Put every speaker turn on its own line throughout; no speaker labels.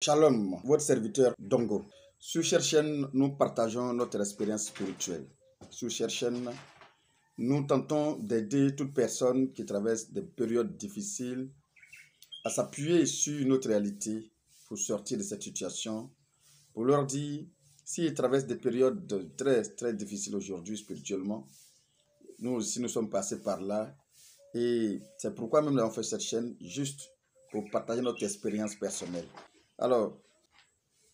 Shalom, votre serviteur Dongo. Sur cette chaîne, nous partageons notre expérience spirituelle. Sur cette chaîne, nous tentons d'aider toute personne qui traverse des périodes difficiles à s'appuyer sur notre réalité pour sortir de cette situation, pour leur dire, s'ils traversent des périodes très difficiles aujourd'hui spirituellement, nous aussi nous sommes passés par là et c'est pourquoi même nous avons fait cette chaîne, juste pour partager notre expérience personnelle. Alors,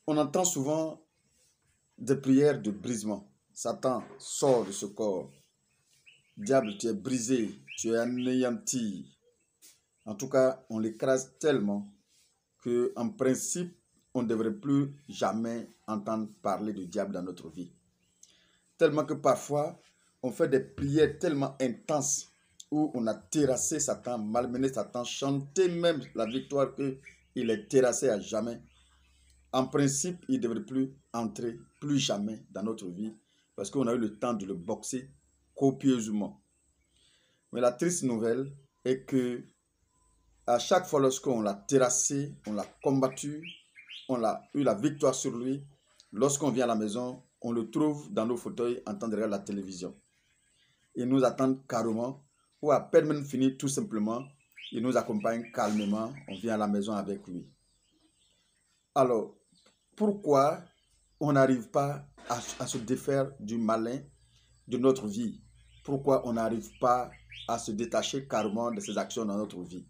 on entend souvent des prières de brisement. Satan sort de ce corps. Diable, tu es brisé, tu es anéanti. En tout cas, on l'écrase tellement qu'en principe, on ne devrait plus jamais entendre parler du diable dans notre vie. Tellement que parfois, on fait des prières tellement intenses où on a terrassé Satan, malmené Satan, chanté même la victoire qu'il est terrassé à jamais. En principe, il ne devrait plus entrer plus jamais dans notre vie parce qu'on a eu le temps de le boxer copieusement. Mais la triste nouvelle est que à chaque fois lorsqu'on l'a terrassé, on l'a combattu, on a eu la victoire sur lui, lorsqu'on vient à la maison, on le trouve dans nos fauteuils en train de regarder la télévision. Il nous attend carrément ou à peine même fini tout simplement, il nous accompagne calmement, on vient à la maison avec lui. Alors, pourquoi on n'arrive pas à se défaire du malin de notre vie? Pourquoi on n'arrive pas à se détacher carrément de ces actions dans notre vie?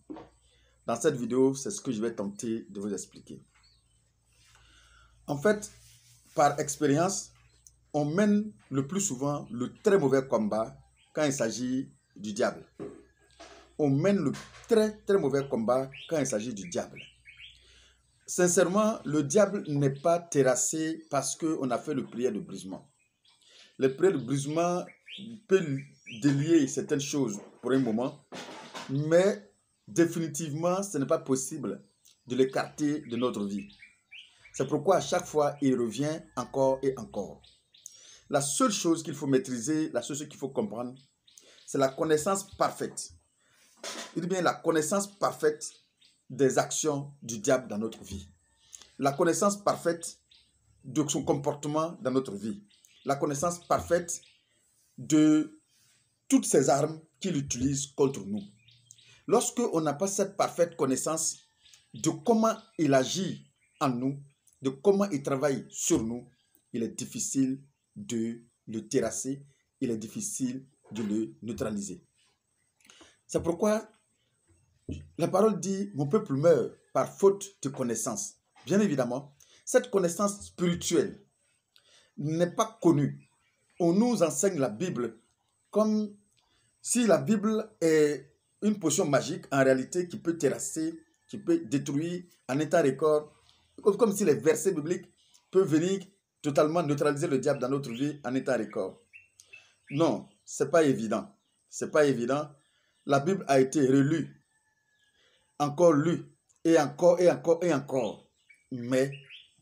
Dans cette vidéo, c'est ce que je vais tenter de vous expliquer. En fait, par expérience, on mène le plus souvent le très mauvais combat quand il s'agit du diable. On mène le très mauvais combat quand il s'agit du diable. Sincèrement, le diable n'est pas terrassé parce qu'on a fait le prière de brisement. Le prière de brisement peut délier certaines choses pour un moment, mais définitivement, ce n'est pas possible de l'écarter de notre vie. C'est pourquoi à chaque fois, il revient encore et encore. La seule chose qu'il faut maîtriser, la seule chose qu'il faut comprendre, c'est la connaissance parfaite. Il dit bien la connaissance parfaite des actions du diable dans notre vie. La connaissance parfaite de son comportement dans notre vie. La connaissance parfaite de toutes ces armes qu'il utilise contre nous. Lorsque on n'a pas cette parfaite connaissance de comment il agit en nous, de comment il travaille sur nous, il est difficile de le terrasser, il est difficile de le neutraliser. C'est pourquoi la parole dit « Mon peuple meurt par faute de connaissance ». Bien évidemment, cette connaissance spirituelle n'est pas connue. On nous enseigne la Bible comme si la Bible est une potion magique en réalité qui peut terrasser, qui peut détruire en état record, comme si les versets bibliques peuvent venir totalement neutraliser le diable dans notre vie en état record. Non, c'est pas évident. C'est pas évident. La Bible a été relue, encore lue, et encore, et encore, et encore. Mais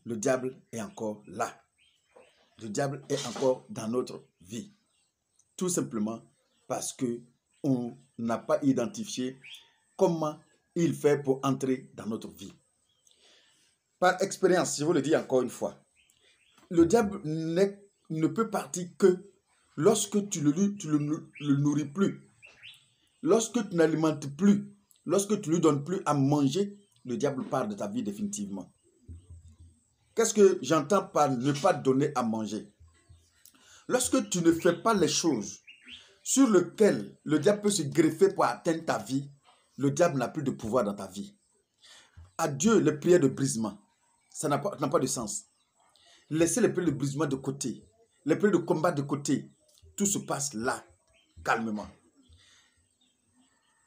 le diable est encore là. Le diable est encore dans notre vie. Tout simplement parce qu'on n'a pas identifié comment il fait pour entrer dans notre vie. Par expérience, je vous le dis encore une fois, le diable ne peut partir que lorsque tu le nourris plus, lorsque tu n'alimentes plus, lorsque tu ne lui donnes plus à manger, le diable part de ta vie définitivement. Qu'est-ce que j'entends par ne pas donner à manger? Lorsque tu ne fais pas les choses sur lesquelles le diable peut se greffer pour atteindre ta vie, le diable n'a plus de pouvoir dans ta vie. Adieu les prières de brisement. Ça n'a pas de sens. Laissez les prières de brisement de côté. Les prières de combat de côté. Tout se passe là, calmement.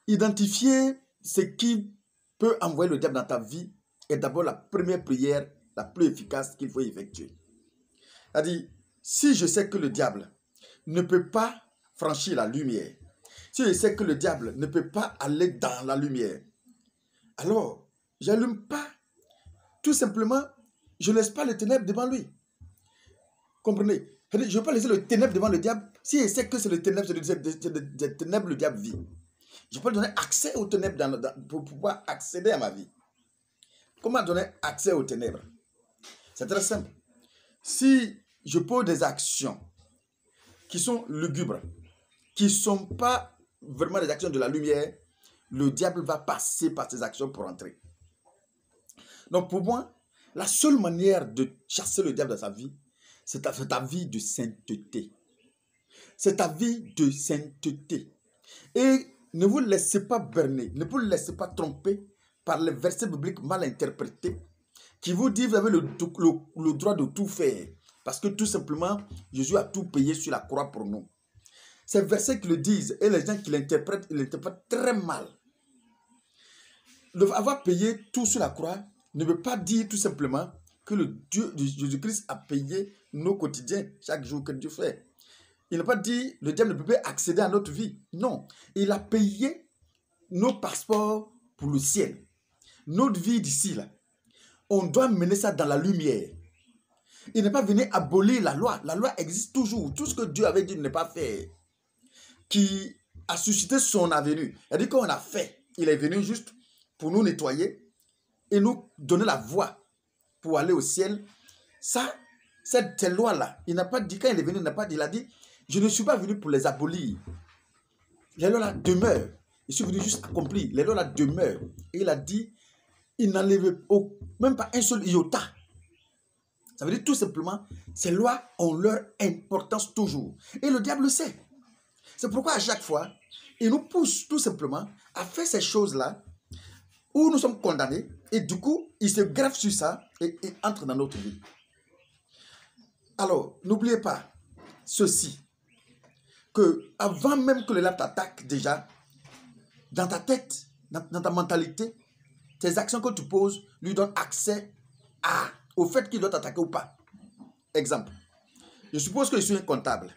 Identifier ce qui peut envoyer le diable dans ta vie est d'abord la première prière la plus efficace qu'il faut effectuer. C'est-à-dire, si je sais que le diable ne peut pas franchir la lumière, si je sais que le diable ne peut pas aller dans la lumière, alors, j'allume pas. Tout simplement, je ne laisse pas les ténèbres devant lui. Comprenez? Je ne vais pas laisser le ténèbre devant le diable. Si je sais que c'est le ténèbre, c'est des ténèbres le diable vit. Je peux lui donner accès aux ténèbres pour pouvoir accéder à ma vie. Comment donner accès aux ténèbres? C'est très simple. Si je pose des actions qui sont lugubres, qui ne sont pas vraiment des actions de la lumière, le diable va passer par ces actions pour entrer. Donc pour moi, la seule manière de chasser le diable dans sa vie, c'est ta vie de sainteté. C'est ta vie de sainteté. Et ne vous laissez pas berner, ne vous laissez pas tromper par les versets bibliques mal interprétés qui vous disent vous avez le droit de tout faire. Parce que tout simplement, Jésus a tout payé sur la croix pour nous. Ces versets qui le disent et les gens qui l'interprètent, ils l'interprètent très mal. Avoir payé tout sur la croix ne veut pas dire tout simplement que le Dieu de Jésus-Christ a payé nos quotidiens chaque jour que Dieu fait. Il n'a pas dit le diable ne peut pas accéder à notre vie. Non, il a payé nos passeports pour le ciel. Notre vie d'ici là, on doit mener ça dans la lumière. Il n'est pas venu abolir la loi. La loi existe toujours. Tout ce que Dieu avait dit de ne pas faire, qui a suscité son avenue. C'est-à-dire qu'on a fait. Il est venu juste pour nous nettoyer et nous donner la voie pour aller au ciel. Ça, cette loi-là, il n'a pas dit, quand il est venu, il n'a pas dit, il a dit, je ne suis pas venu pour les abolir. Les lois-là demeurent. Je suis venu juste accomplir. Les lois-là demeurent. Et il a dit, il n'enlève même pas un seul iota. Ça veut dire tout simplement, ces lois ont leur importance toujours. Et le diable le sait. C'est pourquoi à chaque fois, il nous pousse tout simplement à faire ces choses-là où nous sommes condamnés. Et du coup, il se greffe sur ça et entre dans notre vie. Alors, n'oubliez pas ceci, que avant même que le diable t'attaque déjà, dans ta tête, dans ta mentalité, tes actions que tu poses lui donnent accès au fait qu'il doit t'attaquer ou pas. Exemple, je suppose que je suis un comptable.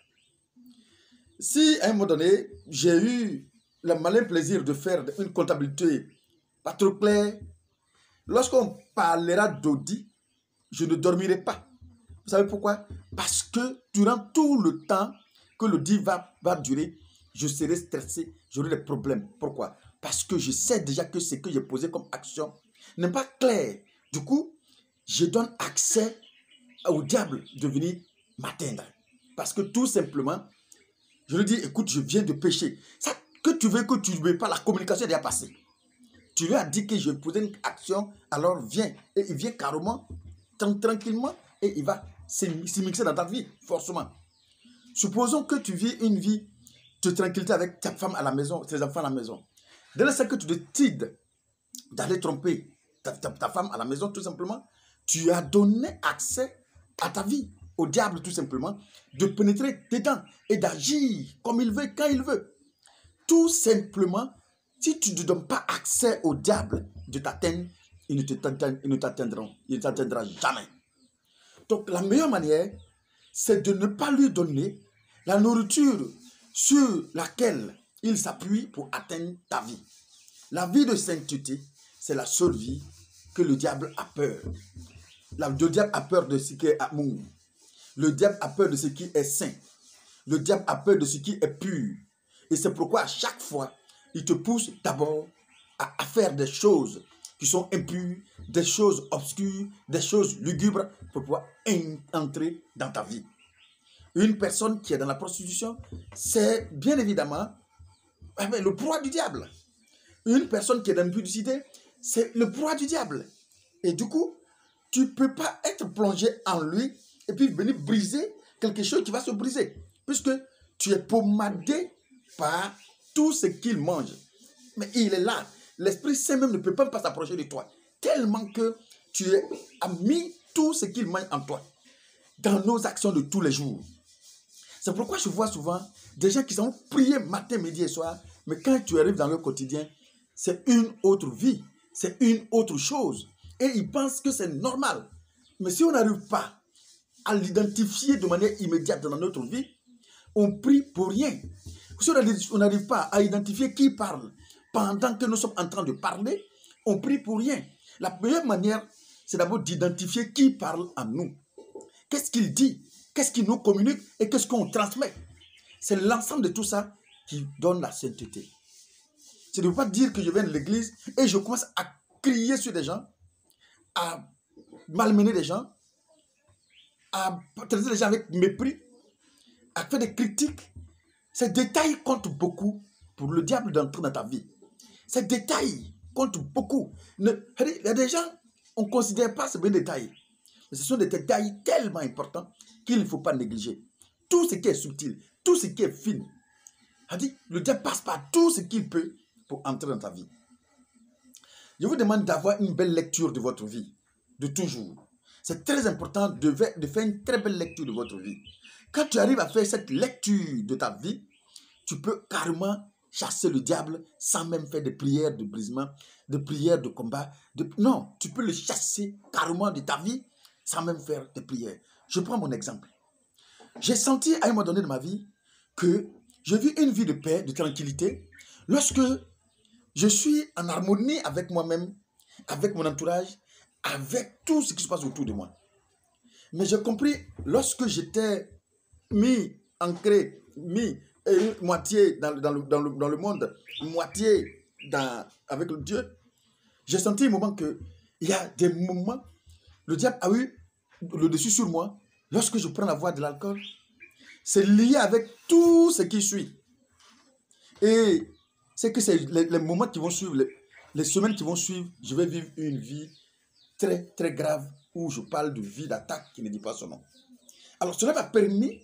Si à un moment donné, j'ai eu le malin plaisir de faire une comptabilité pas trop claire, lorsqu'on parlera d'audit, je ne dormirai pas. Vous savez pourquoi? Parce que durant tout le temps que l'audit va durer, je serai stressé, j'aurai des problèmes. Pourquoi? Parce que je sais déjà que ce que j'ai posé comme action n'est pas clair. Du coup, je donne accès au diable de venir m'atteindre. Parce que tout simplement, je lui dis, écoute, je viens de pécher. Ça, que tu veux, que tu ne veux pas, la communication est déjà passée. Tu lui as dit que je posais une action, alors viens. Et il vient carrément, tranquillement, et il va s'immiscer dans ta vie, forcément. Supposons que tu vis une vie de tranquillité avec ta femme à la maison, tes enfants à la maison. Dès l'instant que tu décides d'aller tromper ta femme à la maison, tout simplement, tu as donné accès à ta vie, au diable tout simplement, de pénétrer dedans et d'agir comme il veut, quand il veut. Tout simplement, si tu ne donnes pas accès au diable de t'atteindre, il ne t'atteindra jamais. Donc la meilleure manière, c'est de ne pas lui donner la nourriture sur laquelle il s'appuie pour atteindre ta vie. La vie de sainteté, c'est la seule vie que le diable a peur. Le diable a peur de ce qui est amour. Le diable a peur de ce qui est saint. Le diable a peur de ce qui est pur. Et c'est pourquoi à chaque fois, il te pousse d'abord à faire des choses qui sont impures, des choses obscures, des choses lugubres pour pouvoir entrer dans ta vie. Une personne qui est dans la prostitution, c'est bien évidemment le proie du diable. Une personne qui est dans l'impudicité, c'est le proie du diable. Et du coup, tu ne peux pas être plongé en lui et puis venir briser quelque chose qui va se briser. Puisque tu es pommadé par tout ce qu'il mange. Mais il est là. L'Esprit Saint même ne peut pas s'approcher de toi. Tellement que tu as mis tout ce qu'il mange en toi. Dans nos actions de tous les jours. C'est pourquoi je vois souvent des gens qui sont priés matin, midi et soir. Mais quand tu arrives dans leur quotidien, c'est une autre vie. C'est une autre chose. Et ils pensent que c'est normal. Mais si on n'arrive pas à l'identifier de manière immédiate dans notre vie, on prie pour rien. Si on n'arrive pas à identifier qui parle pendant que nous sommes en train de parler, on prie pour rien. La meilleure manière, c'est d'abord d'identifier qui parle à nous. Qu'est-ce qu'il dit? Qu'est-ce qu'il nous communique? Et qu'est-ce qu'on transmet? C'est l'ensemble de tout ça qui donne la sainteté. Ce ne veut pas dire que je viens de l'église et je commence à crier sur des gens, à malmener les gens, à traiter les gens avec mépris, à faire des critiques. Ces détails comptent beaucoup pour le diable d'entrer dans ta vie. Ces détails comptent beaucoup. Il y a des gens, on ne considère pas ces détails. Mais ce sont des détails tellement importants qu'il ne faut pas négliger. Tout ce qui est subtil, tout ce qui est fin. Le diable passe par tout ce qu'il peut pour entrer dans ta vie. Je vous demande d'avoir une belle lecture de votre vie, de toujours. C'est très important de faire une très belle lecture de votre vie. Quand tu arrives à faire cette lecture de ta vie, tu peux carrément chasser le diable sans même faire de prières de brisement, de prières de combat. Non, tu peux le chasser carrément de ta vie sans même faire de prières. Je prends mon exemple. J'ai senti à un moment donné de ma vie que je vis une vie de paix, de tranquillité, lorsque je suis en harmonie avec moi-même, avec mon entourage, avec tout ce qui se passe autour de moi. Mais j'ai compris, lorsque j'étais ancré, moitié dans le monde, moitié avec le Dieu, j'ai senti un moment que il y a des moments, le diable a eu le dessus sur moi. Lorsque je prends la voie de l'alcool, c'est lié avec tout ce qui suit. Et c'est que c'est les moments qui vont suivre, les semaines qui vont suivre, je vais vivre une vie très, très grave où je parle de vie d'attaque qui ne dit pas son nom. Alors, cela m'a permis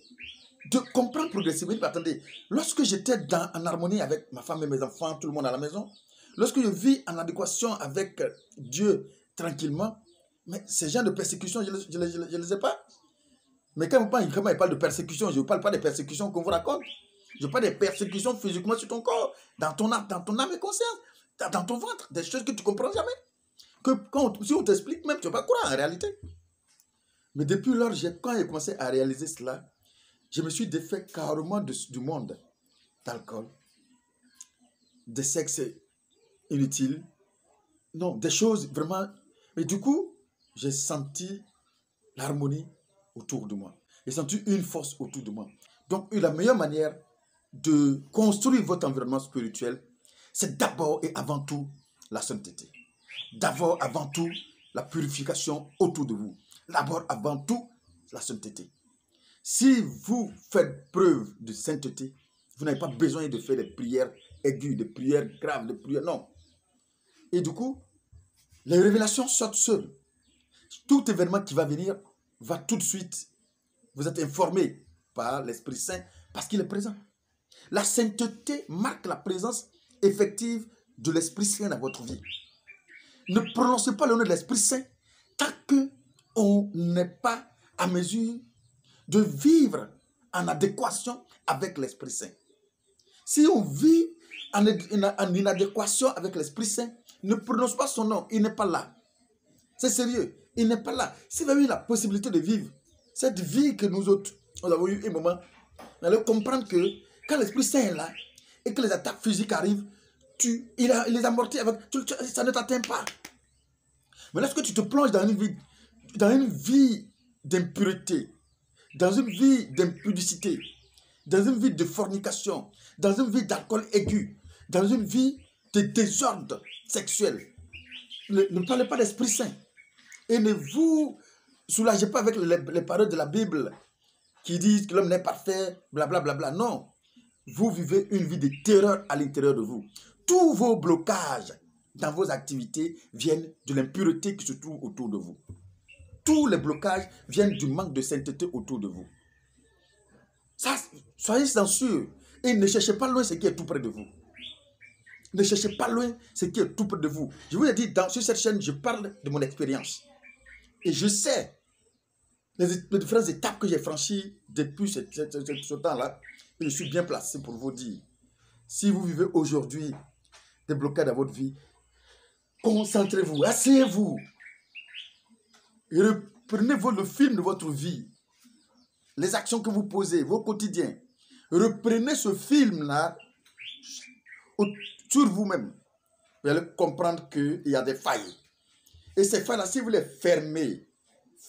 de comprendre progressivement. Attendez, lorsque j'étais en harmonie avec ma femme et mes enfants, tout le monde à la maison, lorsque je vis en adéquation avec Dieu tranquillement, mais ces gens de persécution, je ne les ai pas. Mais quand il parle de persécution, je ne parle pas des persécutions qu'on vous raconte. Je parle des persécutions physiquement sur ton corps, dans ton âme et conscience, dans ton ventre, des choses que tu ne comprends jamais. Si on t'explique même, tu ne vas pas croire en réalité. Mais depuis lors, quand j'ai commencé à réaliser cela, je me suis défait carrément du monde, d'alcool, de sexe inutile, non, des choses vraiment. Et du coup, j'ai senti l'harmonie autour de moi. J'ai senti une force autour de moi. Donc, la meilleure manière de construire votre environnement spirituel, c'est d'abord et avant tout la sainteté. D'abord, avant tout, la purification autour de vous. D'abord, avant tout, la sainteté. Si vous faites preuve de sainteté, vous n'avez pas besoin de faire des prières aiguës, des prières graves, des prières... Non. Et du coup, les révélations sortent seules. Tout événement qui va venir va tout de suite vous être informé par l'Esprit Saint parce qu'il est présent. La sainteté marque la présence effective de l'Esprit Saint dans votre vie. Ne prononcez pas le nom de l'Esprit Saint tant qu'on n'est pas à mesure de vivre en adéquation avec l'Esprit Saint. Si on vit en inadéquation avec l'Esprit Saint, ne prononce pas son nom, il n'est pas là. C'est sérieux, il n'est pas là. Si vous avez eu la possibilité de vivre cette vie que nous autres, nous avons eu un moment, vous allez comprendre que quand l'Esprit Saint est là et que les attaques physiques arrivent, il les amortit avec, ça ne t'atteint pas. Mais lorsque tu te plonges dans une vie d'impureté, dans une vie d'impudicité, dans une vie de fornication, dans une vie d'alcool aigu, dans une vie de désordre sexuel, ne parlez pas d'Esprit Saint. Et ne vous soulagez pas avec les paroles de la Bible qui disent que l'homme n'est parfait, blablabla. Bla, bla, bla. Non. Vous vivez une vie de terreur à l'intérieur de vous. Tous vos blocages dans vos activités viennent de l'impureté qui se trouve autour de vous. Tous les blocages viennent du manque de sainteté autour de vous. Ça, soyez-en sûrs. Et ne cherchez pas loin ce qui est tout près de vous. Ne cherchez pas loin ce qui est tout près de vous. Je vous ai dit, sur cette chaîne, je parle de mon expérience. Et je sais les différentes étapes que j'ai franchies depuis ce temps-là. Et je suis bien placé pour vous dire, si vous vivez aujourd'hui des blocages dans votre vie, concentrez-vous, asseyez-vous. Et reprenez le film de votre vie. Les actions que vous posez, vos quotidiens. Reprenez ce film-là sur vous-même. Vous allez comprendre qu'il y a des failles. Et ces failles-là, si vous les fermez,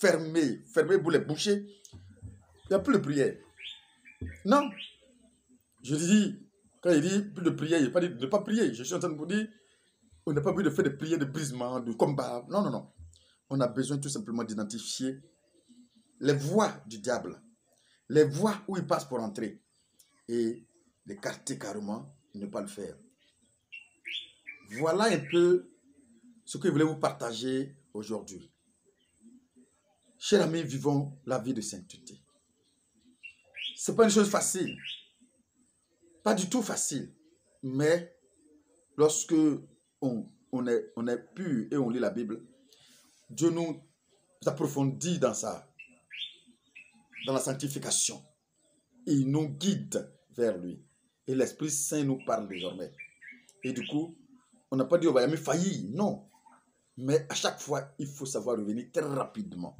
vous les bouchez, il n'y a plus de prière. Non. Je dis, quand il dit plus de prière, il n'a pas dit de ne pas prier. Je suis en train de vous dire, on n'a pas besoin de faire des prières de brisement, de combat. Non, non, non. on a besoin tout simplement d'identifier les voies du diable, les voies où il passe pour entrer et l'écarter carrément, ne pas le faire. Voilà un peu ce que je voulais vous partager aujourd'hui. Chers amis, vivons la vie de sainteté. Ce n'est pas une chose facile, pas du tout facile, mais lorsque on est pur et on lit la Bible, Dieu nous approfondit dans la sanctification. Il nous guide vers lui. Et l'Esprit Saint nous parle désormais. Et du coup, on n'a pas dit on va jamais faillir, non. Mais à chaque fois, il faut savoir revenir très rapidement.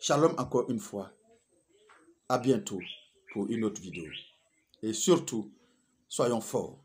Shalom encore une fois. À bientôt pour une autre vidéo. Et surtout, soyons forts.